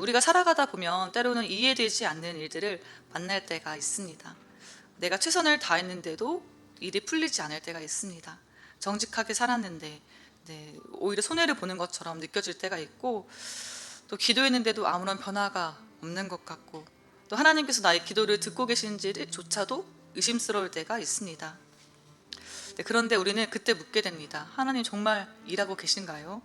우리가 살아가다 보면 때로는 이해되지 않는 일들을 만날 때가 있습니다. 내가 최선을 다했는데도 일이 풀리지 않을 때가 있습니다. 정직하게 살았는데 오히려 손해를 보는 것처럼 느껴질 때가 있고, 또 기도했는데도 아무런 변화가 없는 것 같고, 또 하나님께서 나의 기도를 듣고 계신지조차도 의심스러울 때가 있습니다. 그런데 우리는 그때 묻게 됩니다. 하나님 정말 일하고 계신가요?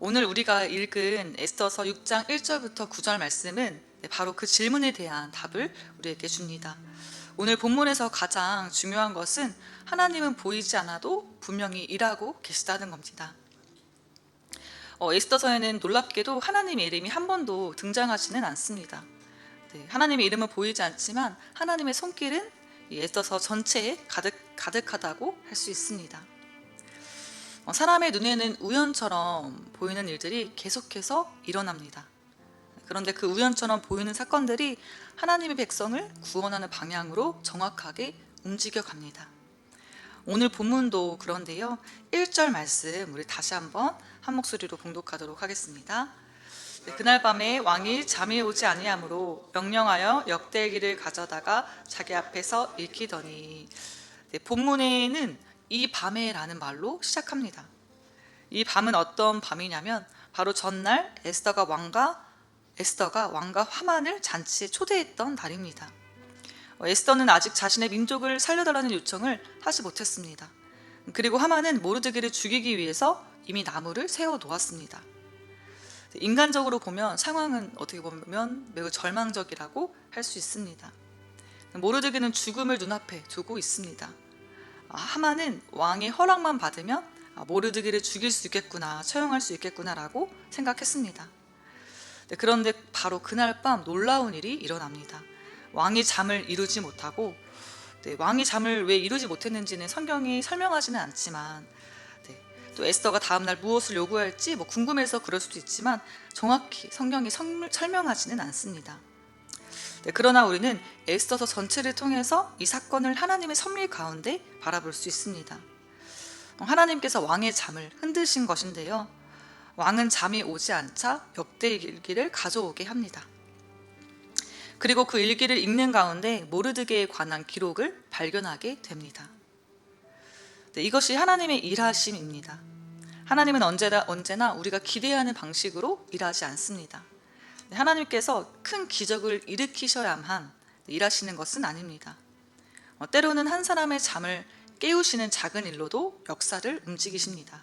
오늘 우리가 읽은 에스더서 6장 1절부터 9절 말씀은 바로 그 질문에 대한 답을 우리에게 줍니다. 오늘 본문에서 가장 중요한 것은 하나님은 보이지 않아도 분명히 일하고 계시다는 겁니다. 에스더서에는 놀랍게도 하나님의 이름이 한 번도 등장하지는 않습니다. 하나님의 이름은 보이지 않지만 하나님의 손길은 이 에스더서 전체에 가득하다고 할 수 있습니다. 사람의 눈에는 우연처럼 보이는 일들이 계속해서 일어납니다. 그런데 그 우연처럼 보이는 사건들이 하나님의 백성을 구원하는 방향으로 정확하게 움직여 갑니다. 오늘 본문도 그런데요, 1절 말씀 우리 다시 한번 한 목소리로 봉독하도록 하겠습니다. 그날 밤에 왕이 잠이 오지 아니하므로 명령하여 역대기를 가져다가 자기 앞에서 읽히더니, 본문에는 이 밤에라는 말로 시작합니다. 이 밤은 어떤 밤이냐면 바로 전날 에스더가 왕과 하만을 잔치에 초대했던 날입니다. 에스더는 아직 자신의 민족을 살려달라는 요청을 하지 못했습니다. 그리고 하만은 모르드게를 죽이기 위해서 이미 나무를 세워 놓았습니다. 인간적으로 보면 상황은 어떻게 보면 매우 절망적이라고 할 수 있습니다. 모르드게는 죽음을 눈앞에 두고 있습니다. 하만은 왕의 허락만 받으면 모르드게를 죽일 수 있겠구나, 처형할 수 있겠구나라고 생각했습니다. 그런데 바로 그날 밤 놀라운 일이 일어납니다. 왕이 잠을 이루지 못하고, 왕이 잠을 왜 이루지 못했는지는 성경이 설명하지는 않지만, 또 에스더가 다음날 무엇을 요구할지 궁금해서 그럴 수도 있지만 정확히 성경이 설명하지는 않습니다. 그러나 우리는 에스더서 전체를 통해서 이 사건을 하나님의 섭리 가운데 바라볼 수 있습니다. 하나님께서 왕의 잠을 흔드신 것인데요, 왕은 잠이 오지 않자 역대 일기를 가져오게 합니다. 그리고 그 일기를 읽는 가운데 모르드게에 관한 기록을 발견하게 됩니다. 이것이 하나님의 일하심입니다. 하나님은 언제나 우리가 기대하는 방식으로 일하지 않습니다. 하나님께서 큰 기적을 일으키셔야만 일하시는 것은 아닙니다. 때로는 한 사람의 잠을 깨우시는 작은 일로도 역사를 움직이십니다.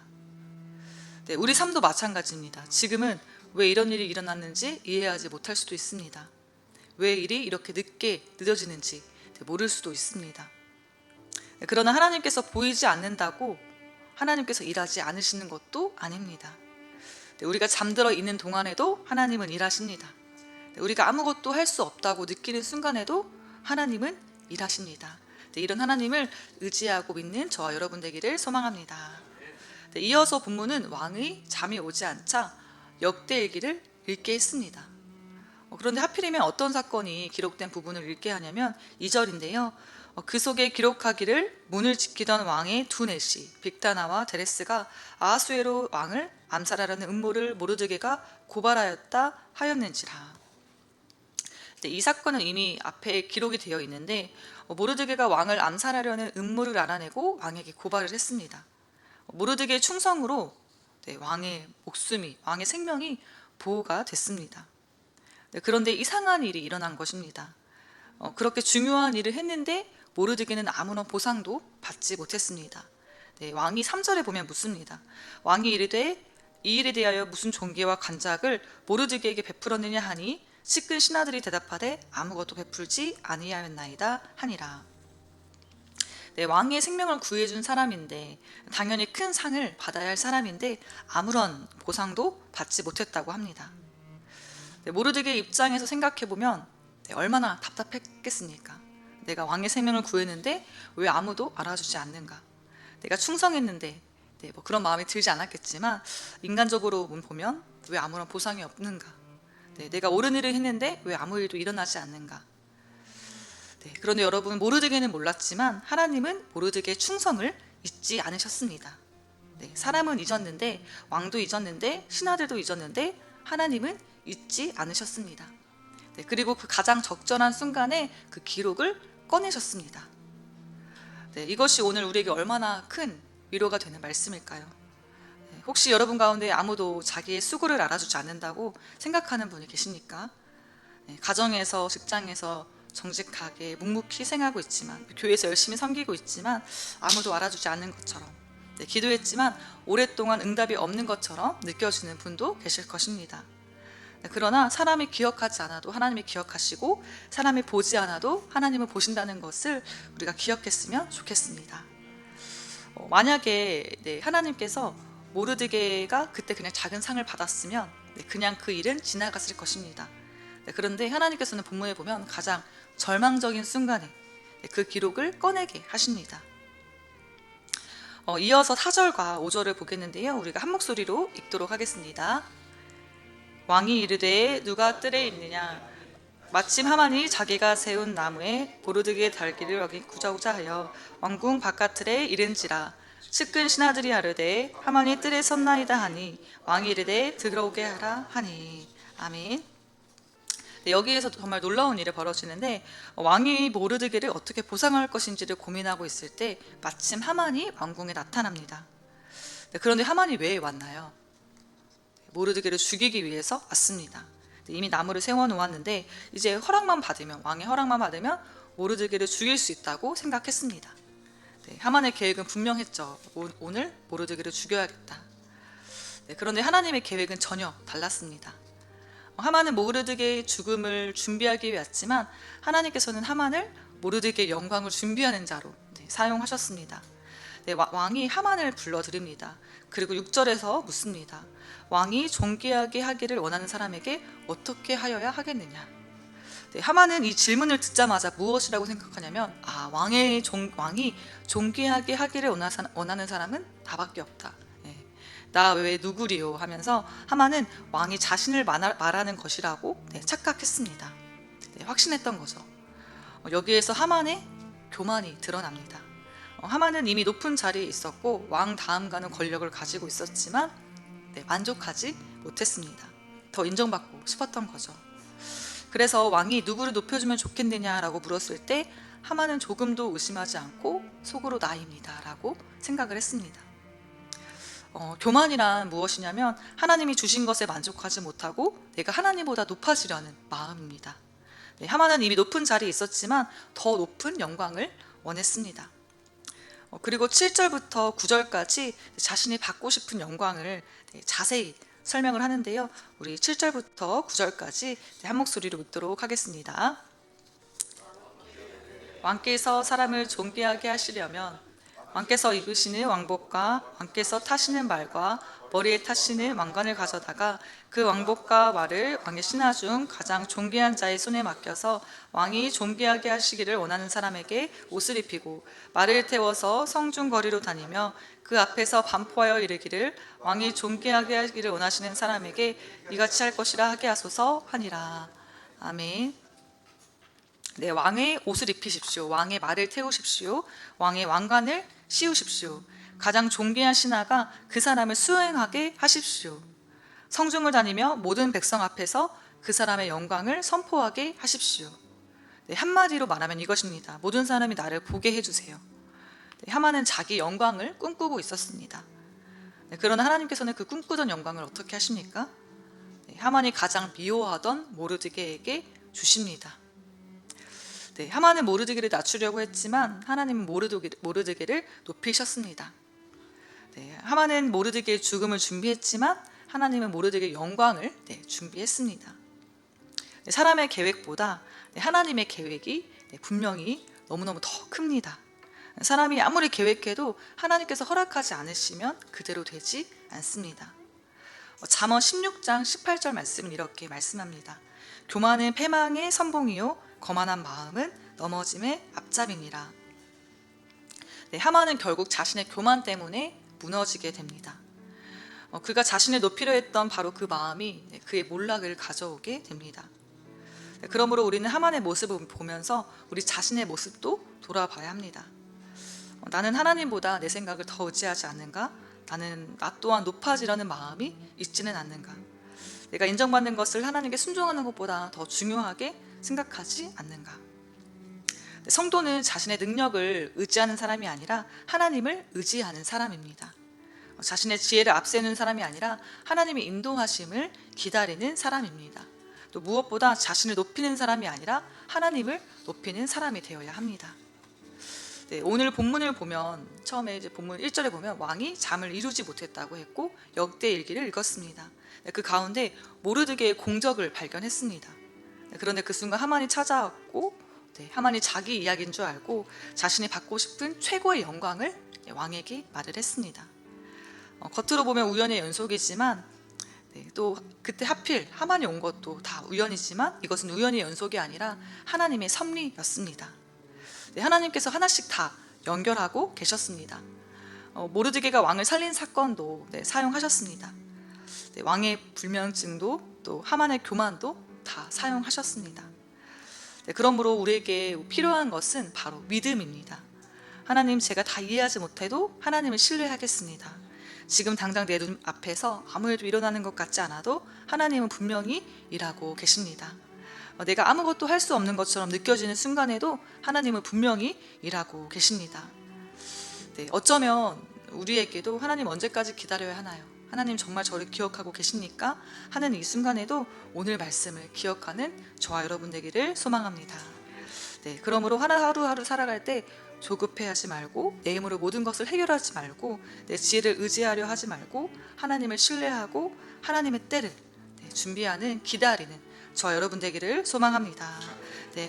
우리 삶도 마찬가지입니다. 지금은 왜 이런 일이 일어났는지 이해하지 못할 수도 있습니다. 왜 일이 이렇게 늦어지는지 모를 수도 있습니다. 그러나 하나님께서 보이지 않는다고 하나님께서 일하지 않으시는 것도 아닙니다. 우리가 잠들어 있는 동안에도 하나님은 일하십니다. 우리가 아무것도 할 수 없다고 느끼는 순간에도 하나님은 일하십니다. 이런 하나님을 의지하고 믿는 저와 여러분 되기를 소망합니다. 이어서 본문은 왕의 잠이 오지 않자 역대일기를 읽게 했습니다. 그런데 하필이면 어떤 사건이 기록된 부분을 읽게 하냐면 2절인데요. 그 속에 기록하기를 문을 지키던 왕의 두 내시 빅다나와 데레스가 아하수에로 왕을 암살하려는 음모를 모르드게가 고발하였다 하였는지라. 이 사건은 이미 앞에 기록이 되어 있는데 모르드게가 왕을 암살하려는 음모를 알아내고 왕에게 고발을 했습니다. 모르드게의 충성으로 왕의 목숨이, 왕의 생명이 보호가 됐습니다. 그런데 이상한 일이 일어난 것입니다. 그렇게 중요한 일을 했는데 모르드게는 아무런 보상도 받지 못했습니다. 왕이 3절에 보면 묻습니다. 왕이 이르되 이 일에 대하여 무슨 존귀와 간작을 모르드게에게 베풀었느냐 하니 시큰 신하들이 대답하되 아무것도 베풀지 아니하였나이다 하니라. 왕의 생명을 구해준 사람인데, 당연히 큰 상을 받아야 할 사람인데 아무런 보상도 받지 못했다고 합니다. 모르드게의 입장에서 생각해보면 얼마나 답답했겠습니까? 내가 왕의 생명을 구했는데 왜 아무도 알아주지 않는가? 내가 충성했는데, 그런 마음이 들지 않았겠지만 인간적으로 보면 왜 아무런 보상이 없는가? 내가 옳은 일을 했는데 왜 아무 일도 일어나지 않는가? 그런데 여러분, 모르드게는 몰랐지만 하나님은 모르드게의 충성을 잊지 않으셨습니다. 사람은 잊었는데, 왕도 잊었는데, 신하들도 잊었는데 하나님은 잊지 않으셨습니다. 네, 그리고 그 가장 적절한 순간에 그 기록을 꺼내셨습니다. 네, 이것이 오늘 우리에게 얼마나 큰 위로가 되는 말씀일까요? 네, 혹시 여러분 가운데 아무도 자기의 수고를 알아주지 않는다고 생각하는 분이 계십니까? 네, 가정에서, 직장에서 정직하게 묵묵히 희생하고 있지만, 교회에서 열심히 섬기고 있지만 아무도 알아주지 않는 것처럼, 네, 기도했지만 오랫동안 응답이 없는 것처럼 느껴지는 분도 계실 것입니다. 네, 그러나 사람이 기억하지 않아도 하나님이 기억하시고, 사람이 보지 않아도 하나님은 보신다는 것을 우리가 기억했으면 좋겠습니다. 만약에 네, 하나님께서 모르드게가 그때 그냥 작은 상을 받았으면 네, 그냥 그 일은 지나갔을 것입니다. 네, 그런데 하나님께서는 본문에 보면 가장 절망적인 순간에 네, 그 기록을 꺼내게 하십니다. 이어서 4절과 5절을 보겠는데요, 우리가 한 목소리로 읽도록 하겠습니다. 왕이 이르되 누가 뜰에 있느냐, 마침 하만이 자기가 세운 나무에 모르드게의 달기를 여기 구자구자 하여 왕궁 바깥틀에 이른지라. 측근 신하들이 아뢰되 하만이 뜰에 섰나이다 하니 왕이 이르되 들어오게 하라 하니. 아멘. 네, 여기에서 정말 놀라운 일이 벌어지는데, 왕이 모르드게를 어떻게 보상할 것인지를 고민하고 있을 때 마침 하만이 왕궁에 나타납니다. 네, 그런데 하만이 왜 왔나요? 모르드게를 죽이기 위해서 왔습니다. 이미 나무를 세워놓았는데 이제 허락만 받으면, 왕의 허락만 받으면 모르드게를 죽일 수 있다고 생각했습니다. 네, 하만의 계획은 분명했죠. 오늘 모르드게를 죽여야겠다. 네, 그런데 하나님의 계획은 전혀 달랐습니다. 하만은 모르드게의 죽음을 준비하기 위해 왔지만 하나님께서는 하만을 모르드게의 영광을 준비하는 자로 사용하셨습니다. 네, 왕이 하만을 불러드립니다. 그리고 6절에서 묻습니다. 왕이 존귀하게 하기를 원하는 사람에게 어떻게 하여야 하겠느냐. 네, 하만은 이 질문을 듣자마자 무엇이라고 생각하냐면, 왕이 존귀하게 하기를 원하는 사람은 나밖에 없다. 네, 나 왜 누구리요 하면서 하만은 왕이 자신을 말하는 것이라고 착각했습니다. 네, 확신했던 거죠. 여기에서 하만의 교만이 드러납니다. 하만은 이미 높은 자리에 있었고 왕 다음가는 권력을 가지고 있었지만 만족하지 못했습니다. 더 인정받고 싶었던 거죠. 그래서 왕이 누구를 높여주면 좋겠느냐라고 물었을 때 하만은 조금도 의심하지 않고 속으로 나입니다 라고 생각을 했습니다. 교만이란 무엇이냐면 하나님이 주신 것에 만족하지 못하고 내가 하나님보다 높아지려는 마음입니다. 네, 하만은 이미 높은 자리에 있었지만 더 높은 영광을 원했습니다. 그리고 7절부터 9절까지 자신이 받고 싶은 영광을 자세히 설명을 하는데요, 우리 7절부터 9절까지 한 목소리로 읽도록 하겠습니다. 왕께서 사람을 존귀하게 하시려면 왕께서 입으시는 왕복과 왕께서 타시는 말과 머리에 타시는 왕관을 가져다가 그 왕복과 말을 왕의 신하 중 가장 존귀한 자의 손에 맡겨서 왕이 존귀하게 하시기를 원하는 사람에게 옷을 입히고 말을 태워서 성중 거리로 다니며 그 앞에서 반포하여 이르기를 왕이 존귀하게 하기를 원하시는 사람에게 이같이 할 것이라 하게 하소서 하니라. 아멘. 네, 왕의 옷을 입히십시오. 왕의 말을 태우십시오. 왕의 왕관을 씌우십시오. 가장 존귀한 신하가 그 사람을 수행하게 하십시오. 성중을 다니며 모든 백성 앞에서 그 사람의 영광을 선포하게 하십시오. 네, 한마디로 말하면 이것입니다. 모든 사람이 나를 보게 해주세요. 네, 하만은 자기 영광을 꿈꾸고 있었습니다. 네, 그러나 하나님께서는 그 꿈꾸던 영광을 어떻게 하십니까? 네, 하만이 가장 미워하던 모르드게에게 주십니다. 네, 하만은 모르드게를 낮추려고 했지만 하나님은 모르드게를 높이셨습니다. 네, 하만은 모르드게의 죽음을 준비했지만 하나님은 모르드게의 영광을 준비했습니다. 네, 사람의 계획보다 하나님의 계획이 분명히 너무너무 더 큽니다. 사람이 아무리 계획해도 하나님께서 허락하지 않으시면 그대로 되지 않습니다. 잠언 16장 18절 말씀은 이렇게 말씀합니다. 교만은 패망의 선봉이요 거만한 마음은 넘어짐의 앞잡이니라. 네, 하만은 결국 자신의 교만 때문에 무너지게 됩니다. 그가 자신을 높이려 했던 바로 그 마음이 그의 몰락을 가져오게 됩니다. 네, 그러므로 우리는 하만의 모습을 보면서 우리 자신의 모습도 돌아봐야 합니다. 나는 하나님보다 내 생각을 더 의지하지 않는가? 나는 나 또한 높아지려는 마음이 있지는 않는가? 내가 인정받는 것을 하나님께 순종하는 것보다 더 중요하게 생각하지 않는가? 성도는 자신의 능력을 의지하는 사람이 아니라 하나님을 의지하는 사람입니다. 자신의 지혜를 앞세우는 사람이 아니라 하나님의 인도하심을 기다리는 사람입니다. 또 무엇보다 자신을 높이는 사람이 아니라 하나님을 높이는 사람이 되어야 합니다. 네, 오늘 본문을 보면 처음에 이제 본문 1절에 보면 왕이 잠을 이루지 못했다고 했고 역대일기를 읽었습니다. 그 가운데 모르드게의 공적을 발견했습니다. 그런데 그 순간 하만이 찾아왔고 하만이 자기 이야기인 줄 알고 자신이 받고 싶은 최고의 영광을 왕에게 말을 했습니다. 겉으로 보면 우연의 연속이지만 또 그때 하필 하만이 온 것도 다 우연이지만 이것은 우연의 연속이 아니라 하나님의 섭리였습니다. 하나님께서 하나씩 다 연결하고 계셨습니다. 모르드게가 왕을 살린 사건도 사용하셨습니다. 왕의 불면증도 또 하만의 교만도 다 사용하셨습니다. 그러므로 우리에게 필요한 것은 바로 믿음입니다. 하나님, 제가 다 이해하지 못해도 하나님을 신뢰하겠습니다. 지금 당장 내 눈 앞에서 아무 일도 일어나는 것 같지 않아도 하나님은 분명히 일하고 계십니다. 내가 아무것도 할 수 없는 것처럼 느껴지는 순간에도 하나님은 분명히 일하고 계십니다. 어쩌면 우리에게도 하나님 언제까지 기다려야 하나요? 하나님 정말 저를 기억하고 계십니까? 하는 이 순간에도 오늘 말씀을 기억하는 저와 여러분 되기를 소망합니다. 그러므로 하루하루 살아갈 때 조급해하지 말고 내 힘으로 모든 것을 해결하지 말고 내 지혜를 의지하려 하지 말고 하나님을 신뢰하고 하나님의 때를 준비하는 기다리는 저와 여러분 되기를 소망합니다.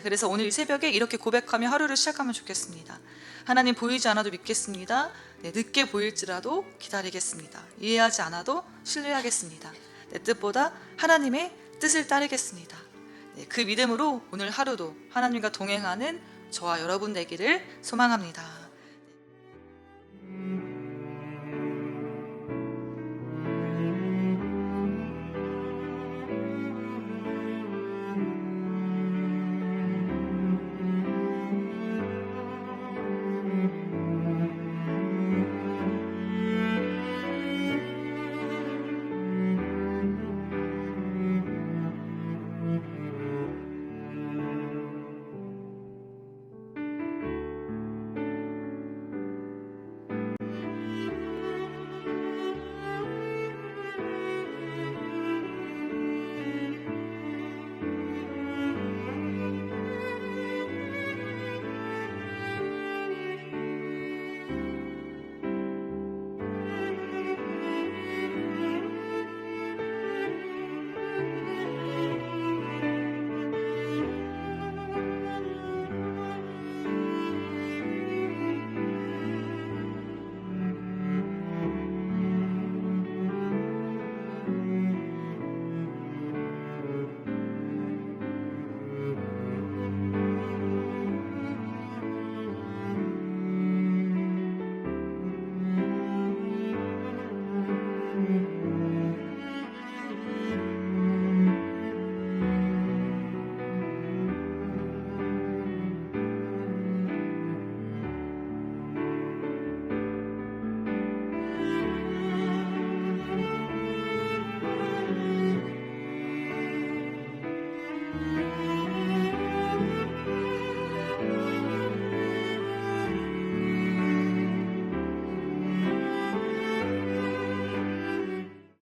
그래서 오늘 이 새벽에 이렇게 고백하며 하루를 시작하면 좋겠습니다. 하나님, 보이지 않아도 믿겠습니다. 늦게 보일지라도 기다리겠습니다. 이해하지 않아도 신뢰하겠습니다. 내 뜻보다 하나님의 뜻을 따르겠습니다. 그 믿음으로 오늘 하루도 하나님과 동행하는 저와 여러분 되기를 소망합니다.